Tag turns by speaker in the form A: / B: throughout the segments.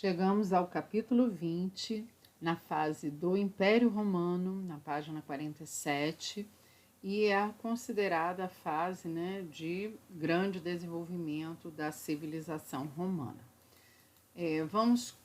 A: Chegamos ao capítulo 20, na fase do Império Romano, na página 47, e é considerada a fase, de grande desenvolvimento da civilização romana. Vamos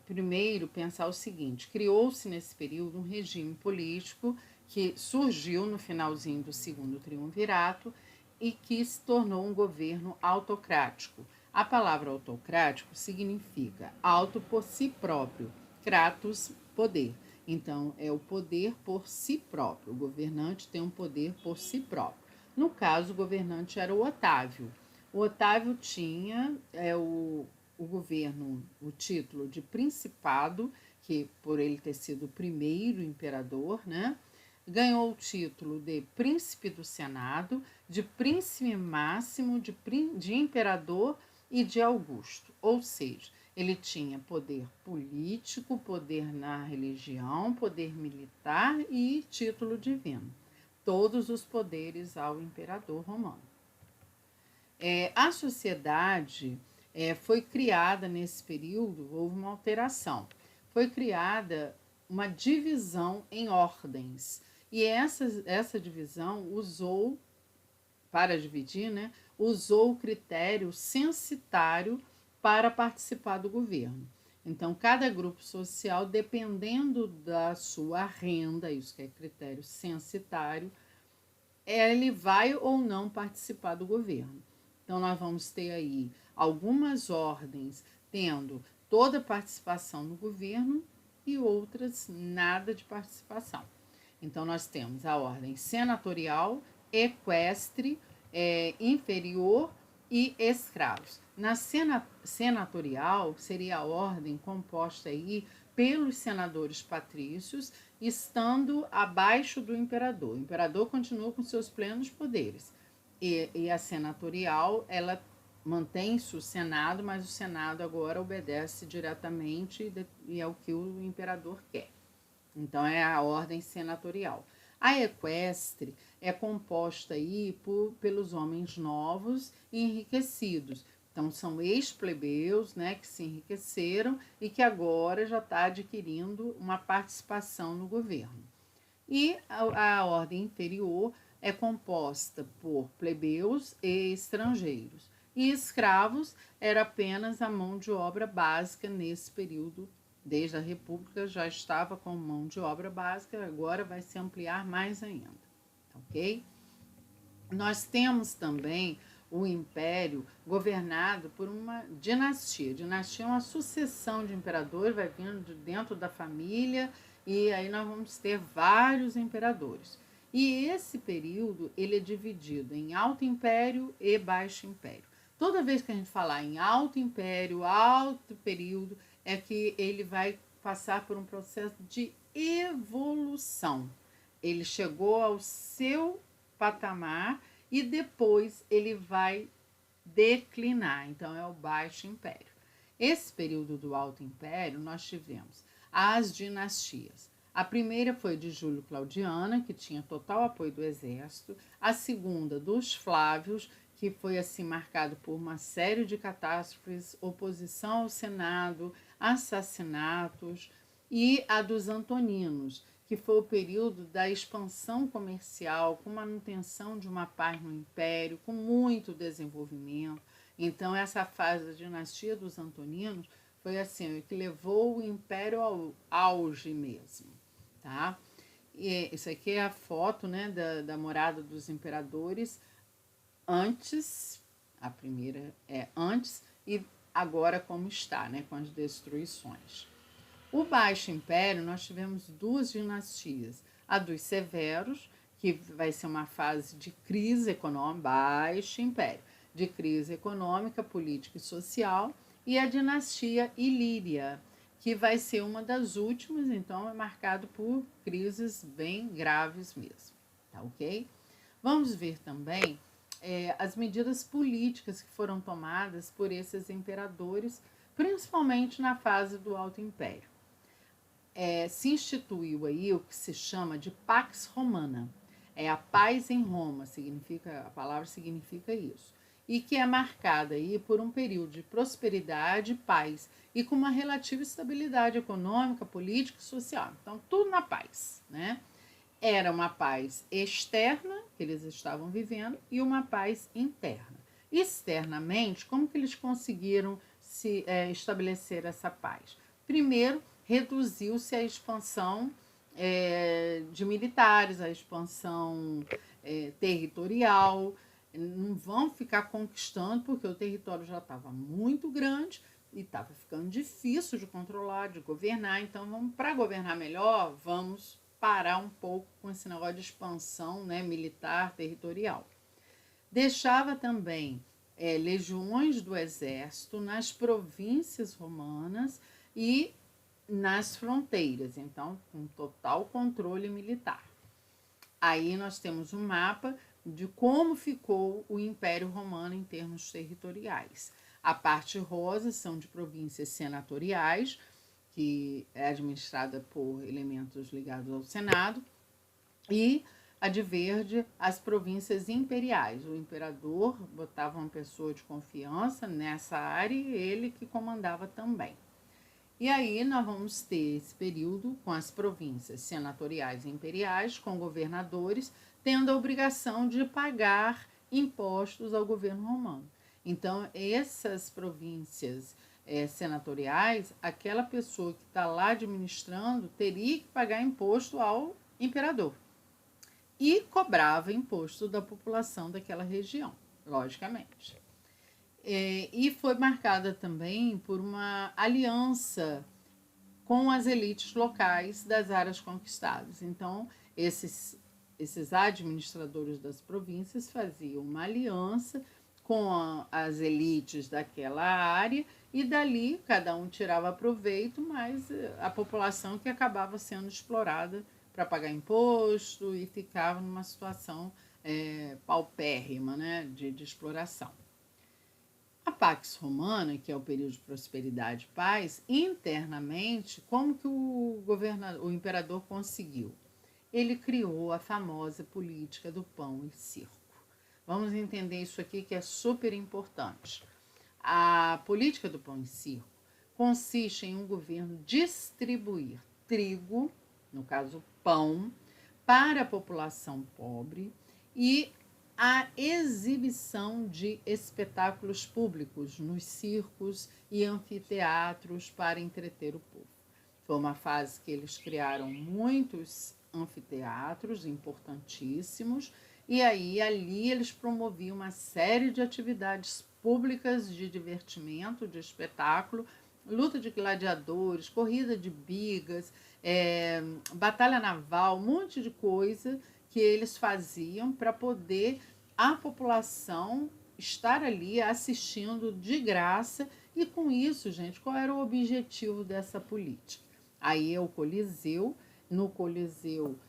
A: primeiro pensar o seguinte: criou-se nesse período um regime político que surgiu no finalzinho do segundo triunvirato e que se tornou um governo autocrático. A palavra autocrático significa auto por si próprio, kratos, poder. Então, é o poder por si próprio. O governante tem um poder por si próprio. No caso, o governante era o Otávio. O Otávio tinha o governo, o título de principado, que por ele ter sido o primeiro imperador, ganhou o título de príncipe do Senado, de príncipe máximo, de imperador e de Augusto. Ou seja, ele tinha poder político, poder na religião, poder militar e título divino. Todos os poderes ao imperador romano. A sociedade foi criada nesse período, houve uma alteração. Foi criada uma divisão em ordens. E essa divisão usou, para dividir, usou o critério censitário para participar do governo. Então, cada grupo social, dependendo da sua renda, isso que é critério censitário, ele vai ou não participar do governo. Então, nós vamos ter aí algumas ordens tendo toda a participação no governo e outras nada de participação. Então, nós temos a ordem senatorial, equestre, inferior e escravos. Na senatorial seria a ordem composta aí pelos senadores patrícios, estando abaixo do imperador. O imperador continua com seus plenos poderes. E a senatorial, ela mantém-se o Senado, mas o Senado agora obedece diretamente e é o que o imperador quer. Então, é a ordem senatorial. A equestre é composta aí pelos homens novos e enriquecidos. Então, são ex-plebeus, que se enriqueceram e que agora já está adquirindo uma participação no governo. E a ordem inferior é composta por plebeus e estrangeiros. E escravos era apenas a mão de obra básica nesse período. Desde a República já estava com mão de obra básica, agora vai se ampliar mais ainda, ok? Nós temos também o império governado por uma dinastia. Dinastia é uma sucessão de imperadores, vai vindo de dentro da família, e aí nós vamos ter vários imperadores. E esse período, ele é dividido em Alto Império e Baixo Império. Toda vez que a gente falar em Alto Império, alto período, é que ele vai passar por um processo de evolução. Ele chegou ao seu patamar e depois ele vai declinar. Então, é o Baixo Império. Esse período do Alto Império, nós tivemos as dinastias. A primeira foi de Júlio Claudiana, que tinha total apoio do exército. A segunda, dos Flávios, que foi assim marcado por uma série de catástrofes, oposição ao Senado, assassinatos. E a dos Antoninos, que foi o período da expansão comercial, com manutenção de uma paz no império, com muito desenvolvimento. Então, essa fase da dinastia dos Antoninos foi assim, que levou o império ao auge mesmo, tá? E isso aqui é a foto, da morada dos imperadores antes, a primeira é antes e agora como está, com as destruições. O Baixo Império, nós tivemos duas dinastias. A dos Severos, que vai ser uma fase de crise econômica, Baixo Império, de crise econômica, política e social, e a dinastia Ilíria, que vai ser uma das últimas, então é marcado por crises bem graves mesmo, tá ok? Vamos ver também as medidas políticas que foram tomadas por esses imperadores, principalmente na fase do Alto Império. Se instituiu aí o que se chama de Pax Romana. É a paz em Roma, a palavra significa isso. e que é marcada aí por um período de prosperidade, paz e com uma relativa estabilidade econômica, política e social. Então, tudo na paz, né? Era uma paz externa que eles estavam vivendo e uma paz interna. Externamente, como que eles conseguiram estabelecer essa paz? Primeiro, reduziu-se a expansão de militares, a expansão territorial. Não vão ficar conquistando, porque o território já estava muito grande e estava ficando difícil de controlar, de governar. Então, para governar melhor, vamos parar um pouco com esse negócio de expansão, né, militar, territorial. Deixava também legiões do exército nas províncias romanas e nas fronteiras, então com total controle militar. Aí nós temos um mapa de como ficou o Império Romano em termos territoriais. A parte rosa são de províncias senatoriais, que é administrada por elementos ligados ao Senado, e a de verde, as províncias imperiais. O imperador botava uma pessoa de confiança nessa área e ele que comandava também. E aí nós vamos ter esse período com as províncias senatoriais e imperiais, com governadores, tendo a obrigação de pagar impostos ao governo romano. Então, essas províncias senatoriais, aquela pessoa que está lá administrando teria que pagar imposto ao imperador. E cobrava imposto da população daquela região, logicamente. E foi marcada também por uma aliança com as elites locais das áreas conquistadas. Então, esses administradores das províncias faziam uma aliança com as elites daquela área e dali cada um tirava proveito, mas a população que acabava sendo explorada para pagar imposto e ficava numa situação paupérrima, né, de exploração. A Pax Romana, que é o período de prosperidade e paz, internamente, como que o imperador conseguiu? Ele criou a famosa política do pão e circo. Vamos entender isso aqui que é super importante. A política do pão e circo consiste em um governo distribuir trigo, no caso pão, para a população pobre e a exibição de espetáculos públicos nos circos e anfiteatros para entreter o povo. Foi uma fase que eles criaram muitos anfiteatros importantíssimos e aí ali eles promoviam uma série de atividades públicas de divertimento, de espetáculo, luta de gladiadores, corrida de bigas, batalha naval, um monte de coisa que eles faziam para poder a população estar ali assistindo de graça. E com isso, gente, qual era o objetivo dessa política? Aí é o Coliseu. No Coliseu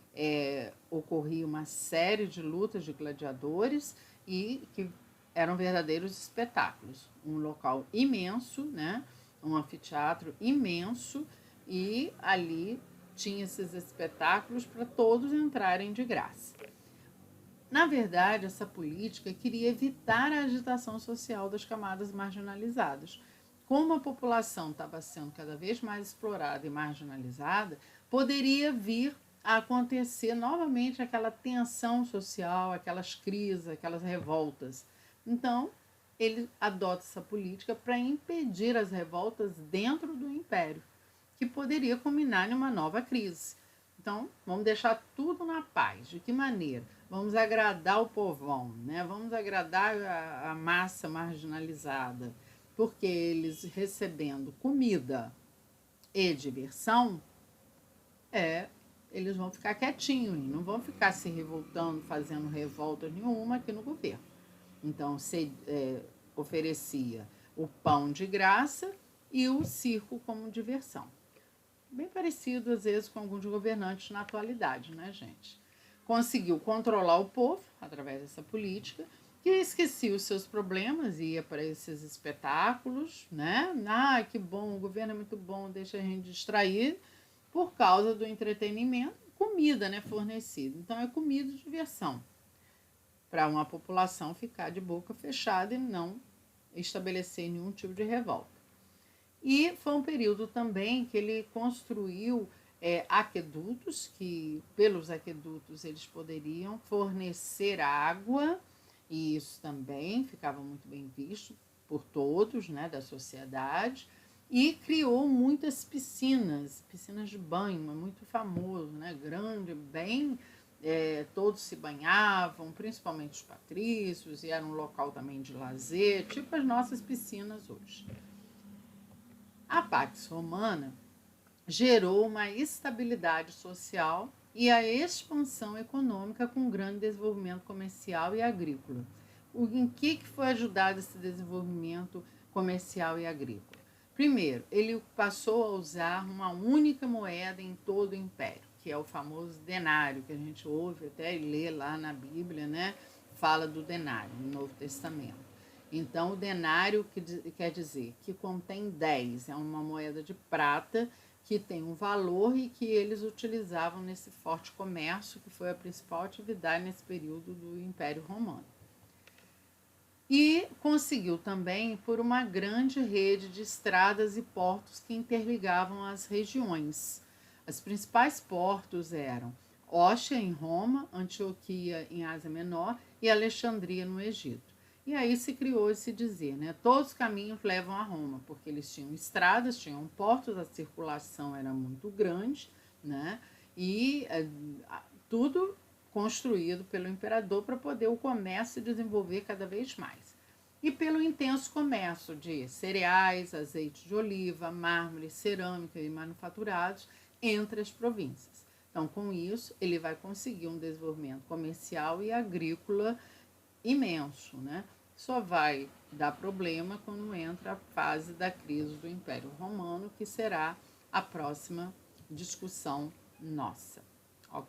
A: ocorria uma série de lutas de gladiadores e que eram verdadeiros espetáculos. Um local imenso, né? Um anfiteatro imenso, e ali tinha esses espetáculos para todos entrarem de graça. Na verdade, essa política queria evitar a agitação social das camadas marginalizadas. Como a população estava sendo cada vez mais explorada e marginalizada, poderia vir a acontecer novamente aquela tensão social, aquelas crises, aquelas revoltas. Então, ele adota essa política para impedir as revoltas dentro do império, que poderia culminar em uma nova crise. Então, vamos deixar tudo na paz. De que maneira? Vamos agradar o povão, né? Vamos agradar a massa marginalizada, porque eles recebendo comida e diversão, eles vão ficar quietinhos, não vão ficar se revoltando, fazendo revolta nenhuma aqui no governo. Então, se oferecia o pão de graça e o circo como diversão. Bem parecido, às vezes, com alguns governantes na atualidade, né, gente? Conseguiu controlar o povo através dessa política, que esquecia os seus problemas, ia para esses espetáculos, né? Ah, que bom, o governo é muito bom, deixa a gente distrair, por causa do entretenimento, comida, né, fornecida. Então, é comida e diversão. para uma população ficar de boca fechada e não estabelecer nenhum tipo de revolta. E foi um período também que ele construiu aquedutos, que pelos aquedutos eles poderiam fornecer água, e isso também ficava muito bem visto por todos, né, da sociedade, e criou muitas piscinas de banho, é muito famoso, né, grande, bem, todos se banhavam, principalmente os patrícios, e era um local também de lazer, tipo as nossas piscinas hoje. A Pax Romana gerou uma estabilidade social e a expansão econômica com grande desenvolvimento comercial e agrícola. Em que foi ajudado esse desenvolvimento comercial e agrícola? Primeiro, ele passou a usar uma única moeda em todo o império, que é o famoso denário, que a gente ouve até e lê lá na Bíblia, né? Fala do denário no Novo Testamento. Então, o denário quer dizer que contém 10, é uma moeda de prata que tem um valor e que eles utilizavam nesse forte comércio, que foi a principal atividade nesse período do Império Romano. E conseguiu também por uma grande rede de estradas e portos que interligavam as regiões. Os principais portos eram Óstia, em Roma, Antioquia, em Ásia Menor, e Alexandria, no Egito. E aí se criou esse dizer, né? Todos os caminhos levam a Roma, porque eles tinham estradas, tinham portos, a circulação era muito grande, né? E tudo construído pelo imperador para poder o comércio se desenvolver cada vez mais. E pelo intenso comércio de cereais, azeite de oliva, mármore, cerâmica e manufaturados entre as províncias. Então, com isso, ele vai conseguir um desenvolvimento comercial e agrícola imenso, né? Só vai dar problema quando entra a fase da crise do Império Romano, que será a próxima discussão nossa. Ok?